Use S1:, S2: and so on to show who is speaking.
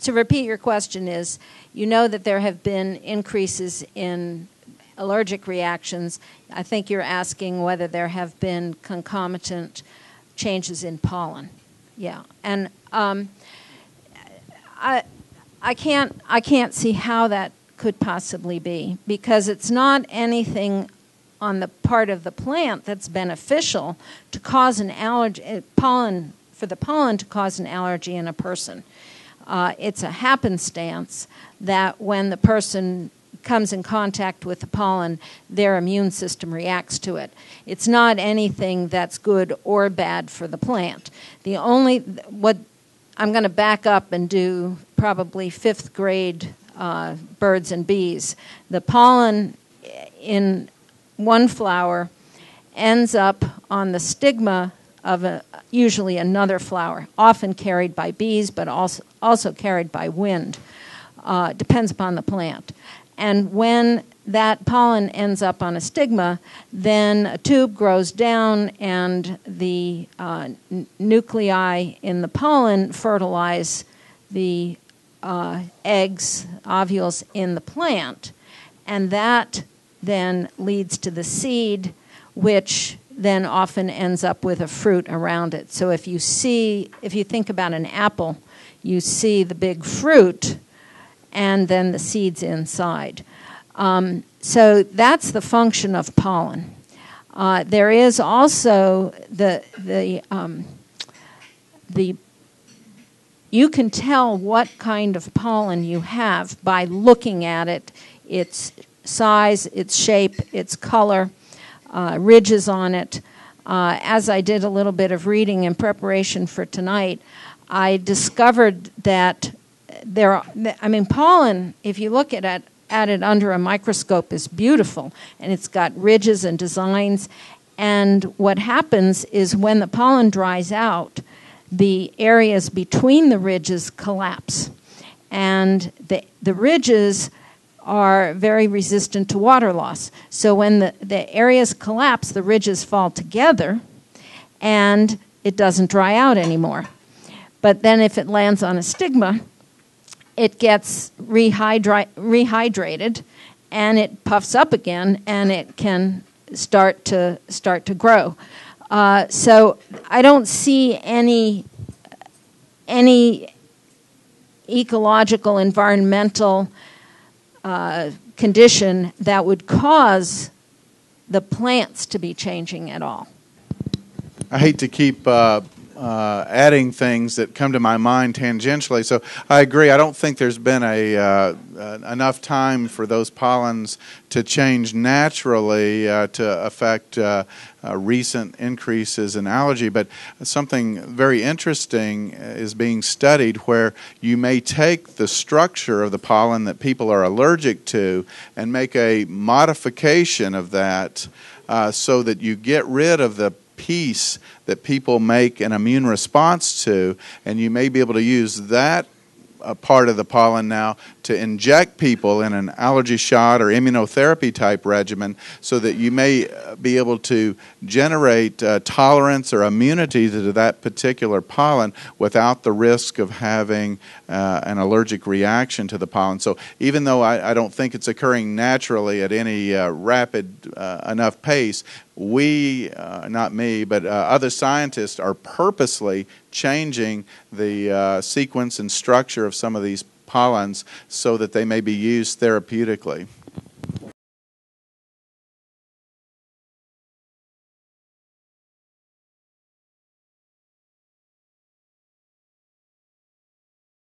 S1: To repeat your question is, you know that there have been increases in allergic reactions. I think you're asking whether there have been concomitant changes in pollen. Yeah, and I can't see how that could possibly be, because it's not anything on the part of the plant that's beneficial to cause an allergy, for the pollen to cause an allergy in a person. It's a happenstance that when the person comes in contact with the pollen, their immune system reacts to it. It's not anything that's good or bad for the plant. What I'm going to back up and do probably 5th grade birds and bees. The pollen in one flower ends up on the stigma of usually another flower, often carried by bees, but also carried by wind. Depends upon the plant. And when that pollen ends up on a stigma, then a tube grows down and the nuclei in the pollen fertilize the eggs, ovules in the plant. And that then leads to the seed, which then often ends up with a fruit around it. So if you think about an apple, you see the big fruit and then the seeds inside. So that's the function of pollen. There is also you can tell what kind of pollen you have by looking at it, its size, its shape, its color, ridges on it. As I did a little bit of reading in preparation for tonight, I discovered that pollen, if you look at it under a microscope, is beautiful, and it's got ridges and designs. And what happens is when the pollen dries out, the areas between the ridges collapse. And the ridges are very resistant to water loss. So when the areas collapse, the ridges fall together, and it doesn't dry out anymore. But then if it lands on a stigma, it gets rehydrated, and it puffs up again, and it can start to grow. So I don't see any ecological, environmental condition that would cause the plants to be changing at all.
S2: I hate to keep adding things that come to my mind tangentially, so I agree. I don't think there's been enough time for those pollens to change naturally to affect recent increases in allergy, but something very interesting is being studied where you may take the structure of the pollen that people are allergic to and make a modification of that so that you get rid of the piece that people make an immune response to, and you may be able to use that part of the pollen now to inject people in an allergy shot or immunotherapy type regimen so that you may be able to generate tolerance or immunity to that particular pollen without the risk of having an allergic reaction to the pollen. So even though I don't think it's occurring naturally at any rapid enough pace, we, not me, but other scientists are purposely changing the sequence and structure of some of these pollens so that they may be used therapeutically.